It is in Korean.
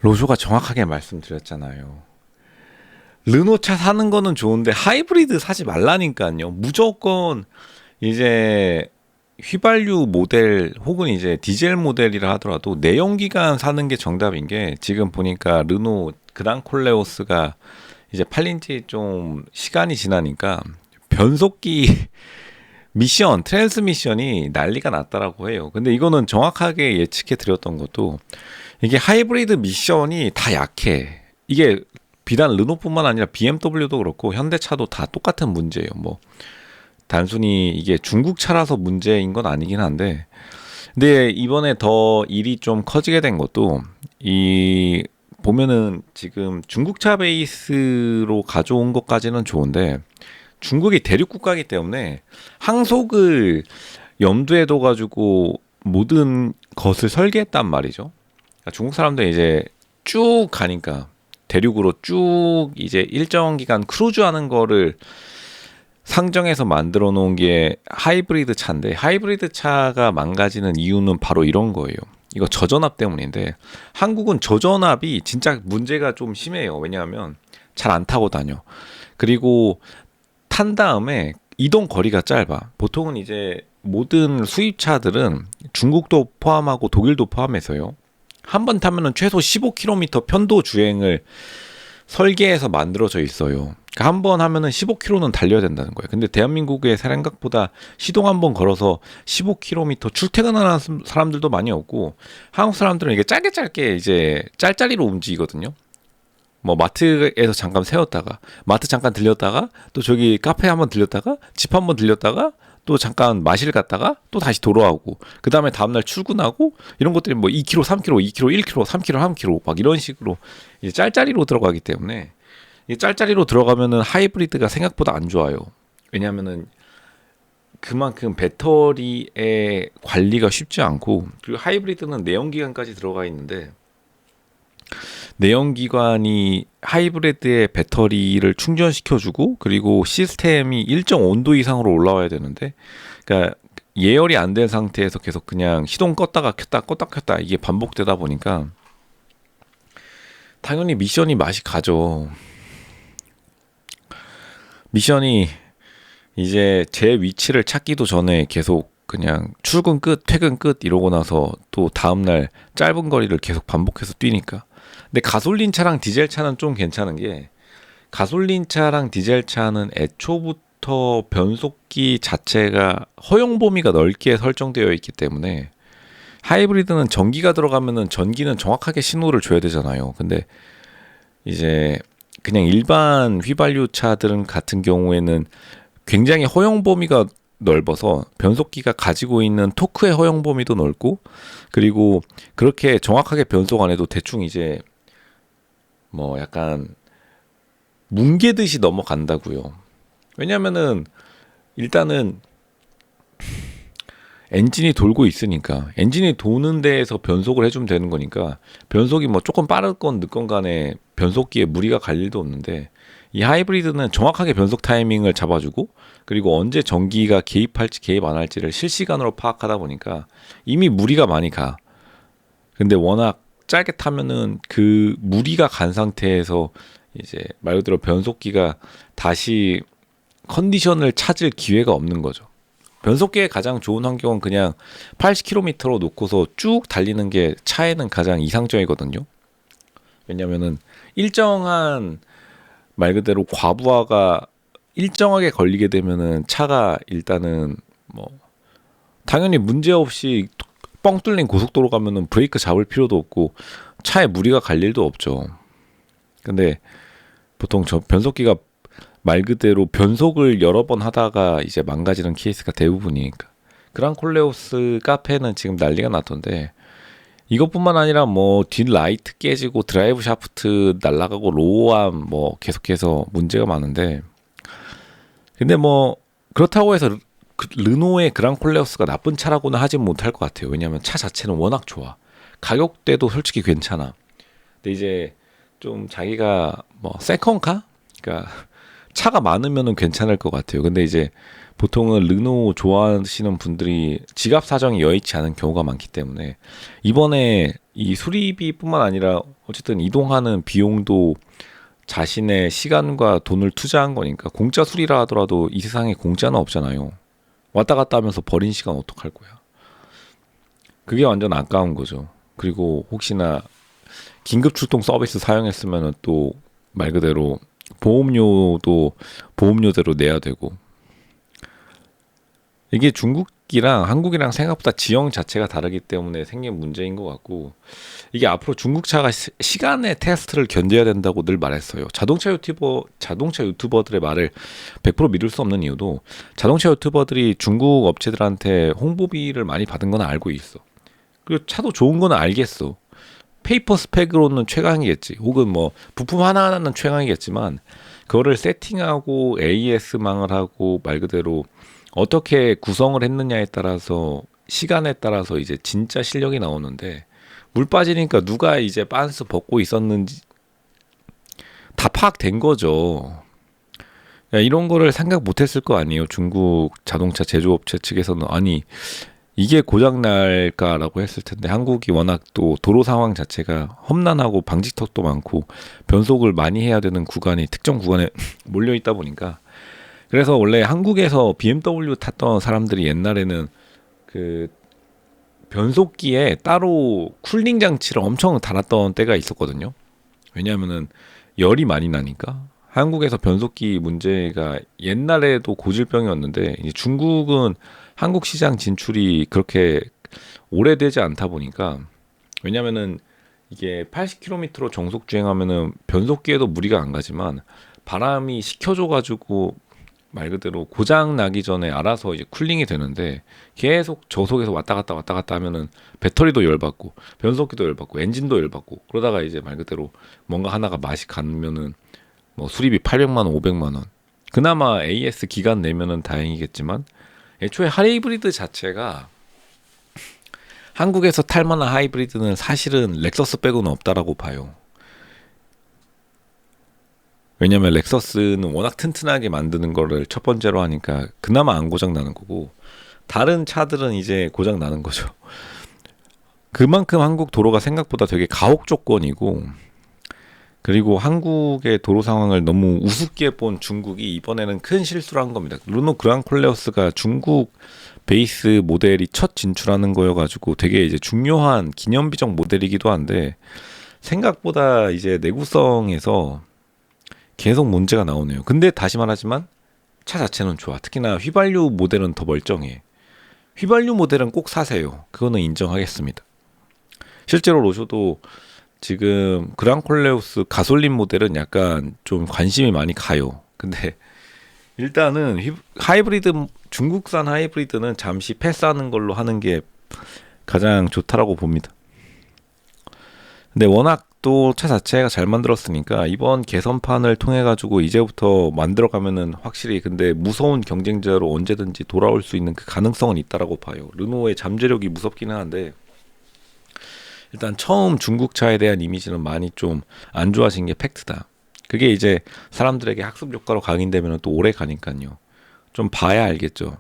로쇼가 정확하게 말씀드렸잖아요. 르노차 사는 거는 좋은데 하이브리드 사지 말라니까요. 무조건 이제 휘발유 모델 혹은 이제 디젤 모델이라 하더라도 내연기관 사는 게 정답인 게, 지금 보니까 르노 그랑콜레오스가 이제 팔린 지 좀 시간이 지나니까 변속기 미션, 트랜스미션이 난리가 났다라고 해요. 근데 이거는 정확하게 예측해 드렸던 것도, 이게 하이브리드 미션이 다 약해. 이게 비단 르노뿐만 아니라 BMW도 그렇고 현대차도 다 똑같은 문제예요. 뭐 단순히 이게 중국 차라서 문제인 건 아니긴 한데, 근데 이번에 더 일이 좀 커지게 된 것도, 이 보면은 지금 중국차 베이스로 가져온 것까지는 좋은데, 중국이 대륙 국가이기 때문에 항속을 염두에 둬가지고 모든 것을 설계했단 말이죠. 그러니까 중국 사람들 이제 쭉 가니까 대륙으로 쭉 이제 일정 기간 크루즈하는 거를 상정해서 만들어 놓은 게 하이브리드 차인데, 하이브리드 차가 망가지는 이유는 바로 이런 거예요. 이거 저전압 때문인데, 한국은 저전압이 진짜 문제가 좀 심해요. 왜냐하면 잘 안 타고 다녀. 그리고 탄 다음에 이동 거리가 짧아. 보통은 이제 모든 수입차들은 중국도 포함하고 독일도 포함해서요, 한 번 타면은 최소 15km 편도 주행을 설계해서 만들어져 있어요. 그러니까 한 번 하면은 15km는 달려야 된다는 거예요. 근데 대한민국의 생각보다 시동 한 번 걸어서 15km 출퇴근하는 사람들도 많이 없고, 한국 사람들은 이게 짧게 이제 짤짤이로 움직이거든요. 뭐 마트에서 잠깐 세웠다가, 마트 잠깐 들렸다가, 또 저기 카페 한번 들렸다가, 집 한번 들렸다가, 또 잠깐 마실 갔다가 또 다시 돌아오고, 그 다음에 다음날 출근하고, 이런 것들이 뭐 2km, 3km, 2km, 1km, 3km, 3km 막 이런 식으로 이제 짤짤이로 들어가기 때문에, 이 짤짤이로 들어가면은 하이브리드가 생각보다 안 좋아요. 왜냐하면은 그만큼 배터리의 관리가 쉽지 않고, 그리고 하이브리드는 내연기관까지 들어가 있는데, 내연기관이 하이브리드의 배터리를 충전시켜주고, 그리고 시스템이 일정 온도 이상으로 올라와야 되는데, 그러니까 예열이 안 된 상태에서 계속 그냥 시동 껐다가 켰다 껐다 켰다 이게 반복되다 보니까 당연히 미션이 맛이 가죠. 미션이 이제 제 위치를 찾기도 전에 계속 그냥 출근 끝, 퇴근 끝 이러고 나서 또 다음날 짧은 거리를 계속 반복해서 뛰니까. 근데 가솔린 차랑 디젤 차는 좀 괜찮은 게, 가솔린 차랑 디젤 차는 애초부터 변속기 자체가 허용 범위가 넓게 설정되어 있기 때문에, 하이브리드는 전기가 들어가면은 전기는 정확하게 신호를 줘야 되잖아요. 근데 이제 그냥 일반 휘발유 차들은 같은 경우에는 굉장히 허용 범위가 넓어서 변속기가 가지고 있는 토크의 허용 범위도 넓고, 그리고 그렇게 정확하게 변속 안 해도 대충 이제 뭐 약간 뭉개듯이 넘어간다고요. 왜냐면은 일단은 엔진이 돌고 있으니까, 엔진이 도는 데에서 변속을 해주면 되는 거니까, 변속이 뭐 조금 빠르건 늦건 간에 변속기에 무리가 갈 일도 없는데, 이 하이브리드는 정확하게 변속 타이밍을 잡아주고, 그리고 언제 전기가 개입할지 개입 안 할지를 실시간으로 파악하다 보니까 이미 무리가 많이 가. 근데 워낙 짧게 타면은 그 무리가 간 상태에서 이제 말 그대로 변속기가 다시 컨디션을 찾을 기회가 없는 거죠. 변속기의 가장 좋은 환경은 그냥 80km로 놓고서 쭉 달리는 게 차에는 가장 이상적이거든요. 왜냐면은 일정한 말 그대로 과부하가 일정하게 걸리게 되면은 차가 일단은 뭐 당연히 문제없이 뻥 뚫린 고속도로 가면은 브레이크 잡을 필요도 없고 차에 무리가 갈 일도 없죠. 근데 보통 저 변속기가 말 그대로 변속을 여러 번 하다가 이제 망가지는 케이스가 대부분이니까. 그랑콜레오스 카페는 지금 난리가 났던데, 이것뿐만 아니라 뭐 뒷라이트 깨지고 드라이브 샤프트 날아가고 로어암 뭐 계속해서 문제가 많은데, 근데 뭐 그렇다고 해서 르노의 그랑콜레오스가 나쁜 차라고는 하진 못할 것 같아요. 왜냐하면 차 자체는 워낙 좋아. 가격대도 솔직히 괜찮아. 근데 이제 좀 자기가 뭐 세컨카? 그러니까 차가 많으면은 괜찮을 것 같아요. 근데 이제 보통은 르노 좋아하시는 분들이 지갑 사정이 여의치 않은 경우가 많기 때문에, 이번에 이 수리비뿐만 아니라 어쨌든 이동하는 비용도 자신의 시간과 돈을 투자한 거니까 공짜 수리라 하더라도 이 세상에 공짜는 없잖아요. 왔다 갔다 하면서 버린 시간 어떡할 거야. 그게 완전 아까운 거죠. 그리고 혹시나 긴급 출동 서비스 사용했으면 또 말 그대로 보험료도 보험료대로 내야 되고, 이게 중국이랑 한국이랑 생각보다 지형 자체가 다르기 때문에 생긴 문제인 것 같고, 이게 앞으로 중국차가 시간의 테스트를 견뎌야 된다고 늘 말했어요. 자동차 유튜버들의 말을 100% 믿을 수 없는 이유도, 자동차 유튜버들이 중국 업체들한테 홍보비를 많이 받은 건 알고 있어. 그리고 차도 좋은 건 알겠어. 페이퍼 스펙으로는 최강이겠지. 혹은 뭐 부품 하나하나는 최강이겠지만, 그거를 세팅하고 AS망을 하고 말 그대로 어떻게 구성을 했느냐에 따라서, 시간에 따라서 이제 진짜 실력이 나오는데, 물 빠지니까 누가 이제 빤스 벗고 있었는지 다 파악된 거죠. 야, 이런 거를 생각 못했을 거 아니에요. 중국 자동차 제조업체 측에서는. 아니, 이게 고장 날까라고 했을 텐데, 한국이 워낙 또 도로 상황 자체가 험난하고 방지턱도 많고 변속을 많이 해야 되는 구간이 특정 구간에 몰려 있다 보니까. 그래서 원래 한국에서 BMW 탔던 사람들이 옛날에는 그 변속기에 따로 쿨링 장치를 엄청 달았던 때가 있었거든요. 왜냐하면은 열이 많이 나니까. 한국에서 변속기 문제가 옛날에도 고질병이었는데, 이제 중국은 한국 시장 진출이 그렇게 오래되지 않다 보니까, 왜냐면은 이게 80km로 정속 주행하면은 변속기에도 무리가 안 가지만 바람이 식혀져 가지고 말 그대로 고장 나기 전에 알아서 이제 쿨링이 되는데, 계속 저속에서 왔다 갔다 하면은 배터리도 열받고 변속기도 열받고 엔진도 열받고, 그러다가 이제 말 그대로 뭔가 하나가 맛이 가면은 뭐 수리비 800만 원, 500만 원. 그나마 AS 기간 내면은 다행이겠지만, 애초에 하이브리드 자체가 한국에서 탈 만한 하이브리드는 사실은 렉서스 빼고는 없다라고 봐요. 왜냐면 렉서스는 워낙 튼튼하게 만드는 거를 첫 번째로 하니까 그나마 안 고장 나는 거고, 다른 차들은 이제 고장 나는 거죠. 그만큼 한국 도로가 생각보다 되게 가혹 조건이고, 그리고 한국의 도로 상황을 너무 우습게 본 중국이 이번에는 큰 실수를 한 겁니다. 르노 그랑콜레오스가 중국 베이스 모델이 첫 진출하는 거여가지고 되게 이제 중요한 기념비적 모델이기도 한데, 생각보다 이제 내구성에서 계속 문제가 나오네요. 근데 다시 말하지만 차 자체는 좋아. 특히나 휘발유 모델은 더 멀쩡해. 휘발유 모델은 꼭 사세요. 그거는 인정하겠습니다. 실제로 로쇼도 지금 그랑콜레우스 가솔린 모델은 약간 좀 관심이 많이 가요. 근데 일단은 하이브리드, 중국산 하이브리드는 잠시 패스하는 걸로 하는 게 가장 좋다라고 봅니다. 근데 워낙 또 차 자체가 잘 만들었으니까 이번 개선판을 통해 가지고 이제부터 만들어 가면은 확실히, 근데 무서운 경쟁자로 언제든지 돌아올 수 있는 그 가능성은 있다라고 봐요. 르노의 잠재력이 무섭기는 한데, 일단 처음 중국차에 대한 이미지는 많이 좀 안 좋아진 게 팩트다. 그게 이제 사람들에게 학습 효과로 각인되면 또 오래 가니까요. 좀 봐야 알겠죠.